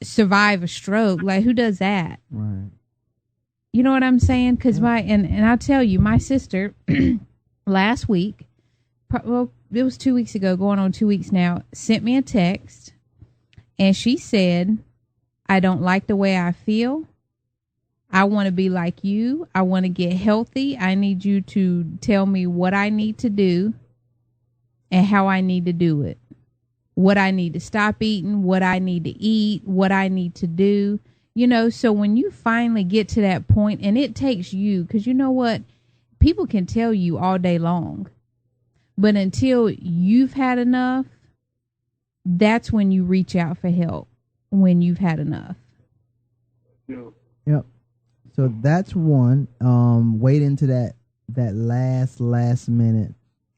survive a stroke. Like, who does that? Right. You know what I'm saying? Because and I'll tell you, my sister last week, well, it was 2 weeks ago, going on 2 weeks now, sent me a text. And she said, I don't like the way I feel. I want to be like you. I want to get healthy. I need you to tell me what I need to do and how I need to do it. What I need to stop eating, what I need to eat, what I need to do. You know, so when you finally get to that point, and it takes you, because you know what? People can tell you all day long. But until you've had enough, that's when you reach out for help, when you've had enough. Yep. So that's one. Wait into that last minute.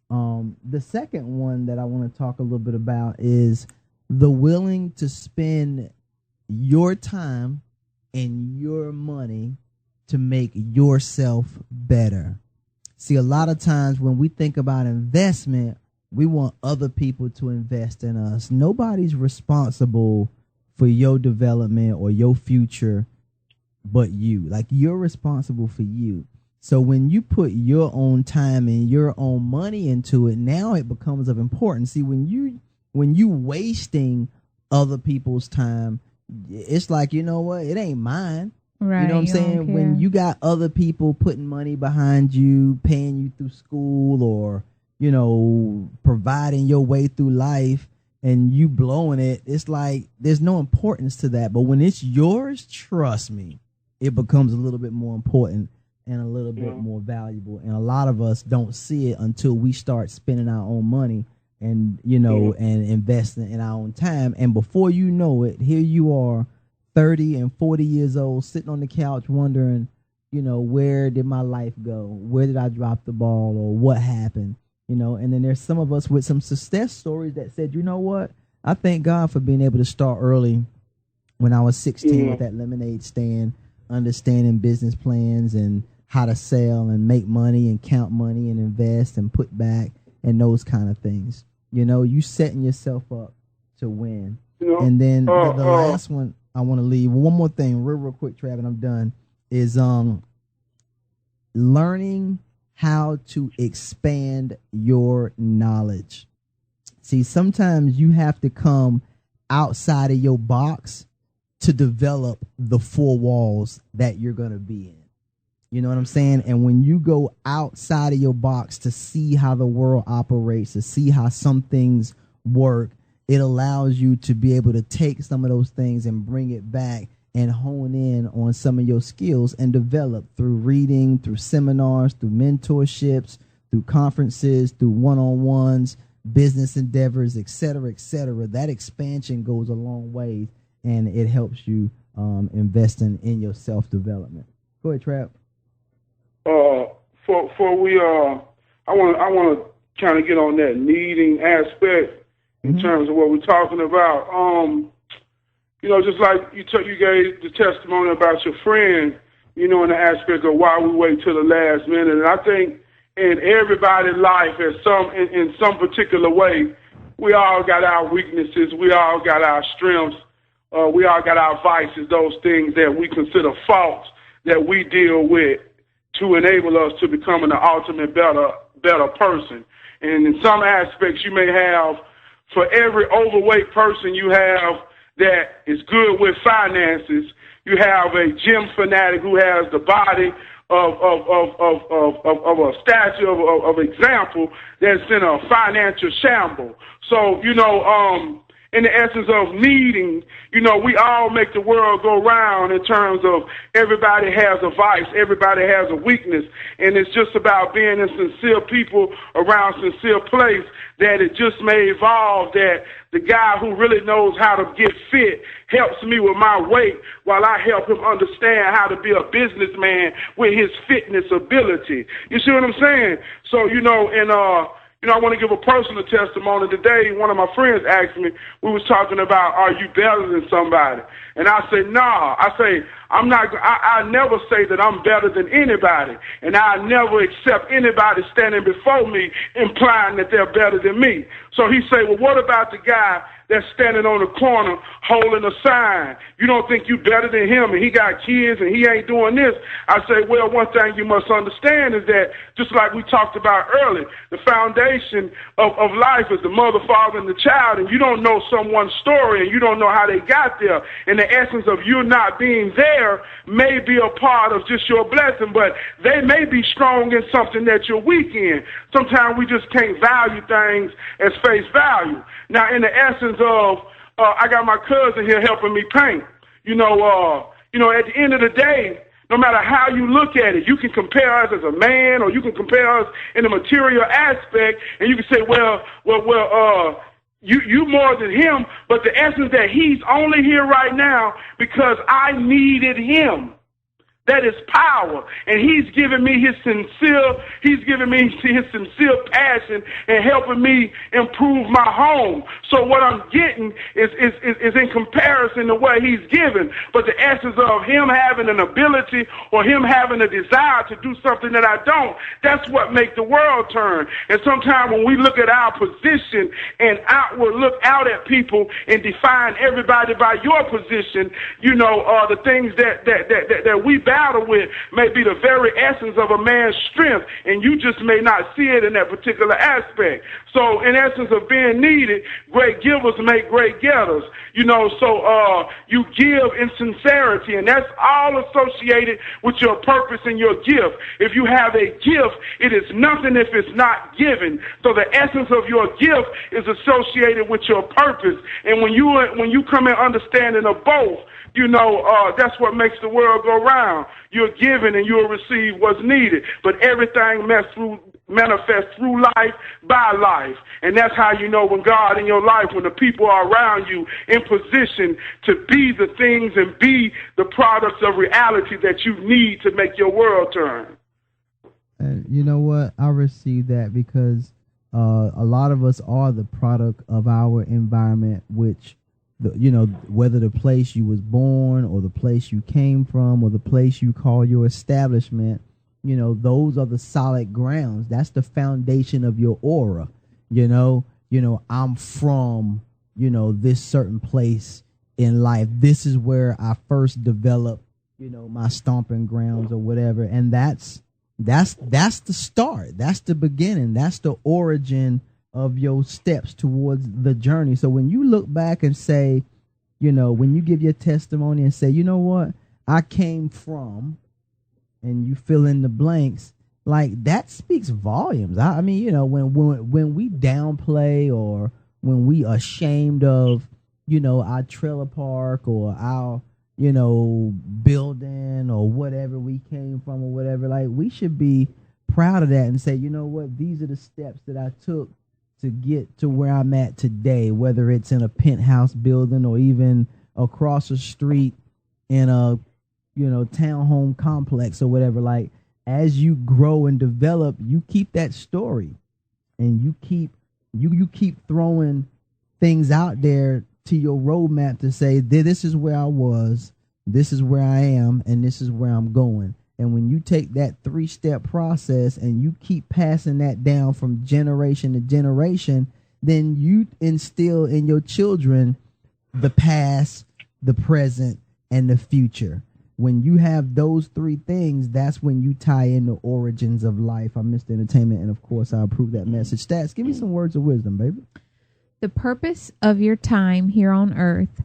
The second one that I want to talk a little bit about is the willing to spend your time and your money to make yourself better. See, a lot of times when we think about investment, we want other people to invest in us. Nobody's responsible for your development or your future but you. Like, you're responsible for you. So when you put your own time and your own money into it, now it becomes of importance. See, when you wasting other people's time, it's like, you know what? It ain't mine. Right. You know what I'm saying? When you got other people putting money behind you, paying you through school, or, you know, providing your way through life, and you blowing it, it's like there's no importance to that. But when it's yours, trust me, it becomes a little bit more important and a little bit more valuable. And a lot of us don't see it until we start spending our own money and, you know, and investing in our own time. And before you know it, here you are, 30 and 40 years old, sitting on the couch wondering, you know, where did my life go? Where did I drop the ball, or what happened? You know, and then there's some of us with some success stories that said, you know what? I thank God for being able to start early when I was 16 with that lemonade stand, understanding business plans and how to sell and make money and count money and invest and put back and those kind of things. You know, you setting yourself up to win. You know, and then the last one I want to leave, one more thing real quick, Trav, and I'm done, is learning how to expand your knowledge. See, sometimes you have to come outside of your box to develop the four walls that you're going to be in. You know what I'm saying? And when you go outside of your box to see how the world operates, to see how some things work, it allows you to be able to take some of those things and bring it back and hone in on some of your skills and develop through reading, through seminars, through mentorships, through conferences, through one-on-ones, business endeavors, et cetera, et cetera. That expansion goes a long way, and it helps you investing in your self-development. Go ahead, Trap. I want to kind of get on that needing aspect in terms of what we're talking about. Just like you gave the testimony about your friend, in the aspect of why we wait till the last minute. And I think in everybody's life, in some particular way, we all got our weaknesses, we all got our strengths, we all got our vices, those things that we consider faults that we deal with to enable us to become an ultimate better person. And in some aspects, you may have, for every overweight person you have that is good with finances, you have a gym fanatic who has the body of a statue of example that's in a financial shamble. So, in the essence of needing, we all make the world go round in terms of everybody has a vice, everybody has a weakness, and it's just about being in sincere people around sincere place that it just may evolve that the guy who really knows how to get fit helps me with my weight while I help him understand how to be a businessman with his fitness ability. You see what I'm saying? So, I want to give a personal testimony. Today, one of my friends asked me, we was talking about, are you better than somebody? And I said, nah. I say, I never say that I'm better than anybody. And I never accept anybody standing before me implying that they're better than me. So he said, well, what about the guy that's standing on the corner holding a sign? You don't think you better than him and he got kids and he ain't doing this? I say, well, one thing you must understand is that, just like we talked about earlier, the foundation of life is the mother, father, and the child, and you don't know someone's story and you don't know how they got there. And the essence of you not being there may be a part of just your blessing, but they may be strong in something that you're weak in. Sometimes we just can't value things as face value. Now, in the essence of, I got my cousin here helping me paint. At the end of the day, no matter how you look at it, you can compare us as a man, or you can compare us in a material aspect, and you can say, you more than him, but the essence that he's only here right now because I needed him. That is power. And he's giving me his sincere passion and helping me improve my home. So what I'm getting is in comparison to what he's given. But the essence of him having an ability or him having a desire to do something that I don't, that's what makes the world turn. And sometimes when we look at our position and look out at people and define everybody by your position, the things that we battle with may be the very essence of a man's strength, and you just may not see it in that particular aspect. So in essence of being needed, great givers make great getters. So you give in sincerity, and that's all associated with your purpose and your gift. If you have a gift, it is nothing if it's not given. So the essence of your gift is associated with your purpose. And when you come in understanding of both, that's what makes the world go round. You're given and you'll receive what's needed. But everything manifests through life, by life. And that's how you know when God in your life, when the people are around you in position to be the things and be the products of reality that you need to make your world turn. And you know what? I receive that because a lot of us are the product of our environment, which whether the place you was born or the place you came from or the place you call your establishment, those are the solid grounds. That's the foundation of your aura. I'm from, this certain place in life. This is where I first developed, my stomping grounds or whatever. And that's the start. That's the beginning. That's the origin of your steps towards the journey. So when you look back and say, when you give your testimony and say, you know what, I came from, and you fill in the blanks, like that speaks volumes. I mean, when we downplay or when we ashamed of, our trailer park or our, building or whatever we came from or whatever, like we should be proud of that and say, you know what, these are the steps that I took to get to where I'm at today, whether it's in a penthouse building or even across the street in a, townhome complex or whatever. Like, as you grow and develop, you keep that story. and you keep throwing things out there to your roadmap to say, this is where I was, this is where I am, and this is where I'm going. And when you take that 3-step process and you keep passing that down from generation to generation, then you instill in your children the past, the present, and the future. When you have those 3 things, that's when you tie in the origins of life. I'm Mr. Entertainment, and of course, I approve that message. Stats, give me some words of wisdom, baby. The purpose of your time here on earth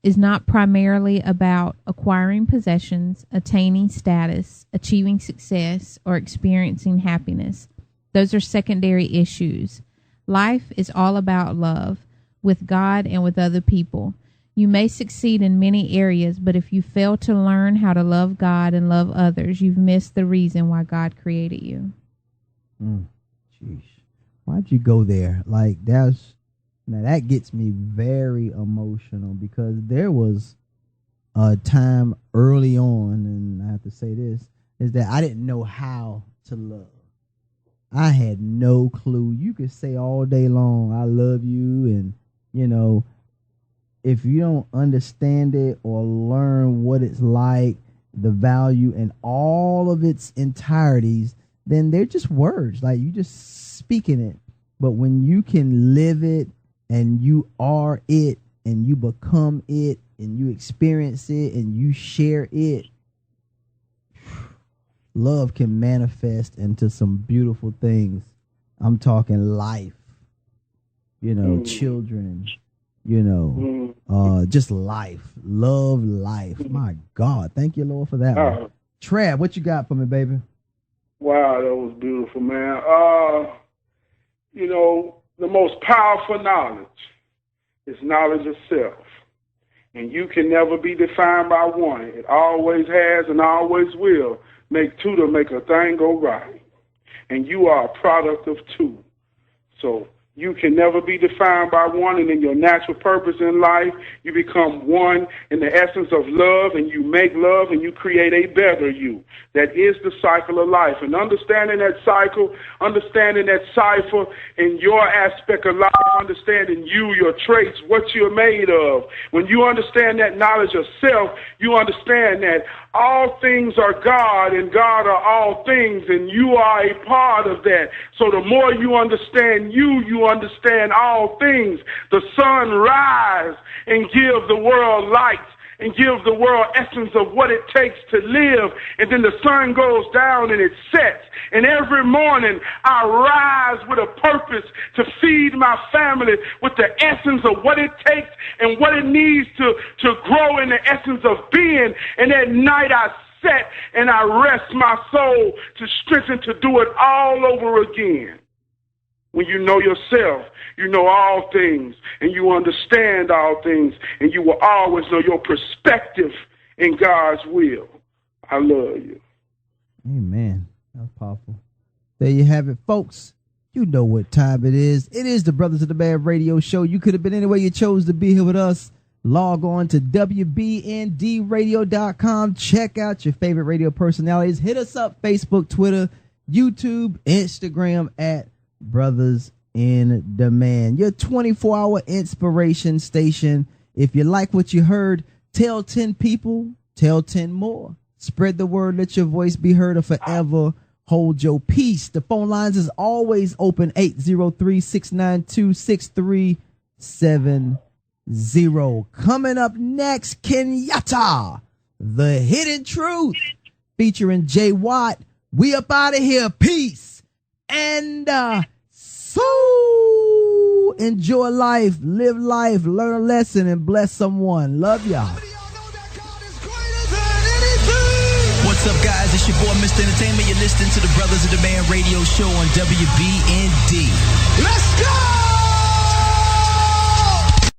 is not primarily about acquiring possessions, attaining status, achieving success, or experiencing happiness. Those are secondary issues. Life is all about love, with God and with other people. You may succeed in many areas, but if you fail to learn how to love God and love others, you've missed the reason why God created you. Jeez. Why'd you go there? Like, now that gets me very emotional, because there was a time early on, and I have to say this, is that I didn't know how to love. I had no clue. You could say all day long, I love you, and, you know, if you don't understand it or learn what it's like, the value and all of its entireties, then they're just words. Like, you just speaking it. But when you can live it, and you are it, and you become it, and you experience it, and you share it, love can manifest into some beautiful things. I'm talking life, children, just life, love, life. My God, thank you, Lord, for that one. TRAB, what you got for me, baby? Wow, that was beautiful, man. The most powerful knowledge is knowledge of self. And you can never be defined by one. It always has and always will make two to make a thing go right. And you are a product of two. So you can never be defined by one, and in your natural purpose in life, you become one in the essence of love, and you make love, and you create a better you. That is the cycle of life. And understanding that cycle, understanding that cipher in your aspect of life, understanding you, your traits, what you're made of. When you understand that knowledge of self, you understand that all things are God, and God are all things, and you are a part of that. So the more you understand you understand all things. The sun rise and give the world light and give the world essence of what it takes to live. And then the sun goes down and it sets. And every morning I rise with a purpose to feed my family with the essence of what it takes and what it needs to grow in the essence of being. And at night I set and I rest my soul to strengthen to do it all over again. When you know yourself, you know all things, and you understand all things, and you will always know your perspective in God's will. I love you. Amen. That's powerful. There you have it, folks. You know what time it is. It is the Brothers of the Band radio show. You could have been anywhere you chose to be here with us. Log on to WBNDradio.com. Check out your favorite radio personalities. Hit us up, Facebook, Twitter, YouTube, Instagram at Brothers in Demand, your 24-hour inspiration station. If you like what you heard, tell 10 people, tell 10 more. Spread the word, let your voice be heard, or forever hold your peace. The phone lines is always open, 803-692-6370. Coming up next, Kenyatta, The Hidden Truth, featuring Jay Watt. We up out of here. Peace. And so enjoy life, live life, learn a lesson, and bless someone. Love y'all. What's up, guys? It's your boy, Mr. Entertainment. You're listening to the Brothers of the Band radio show on WBND. Let's go!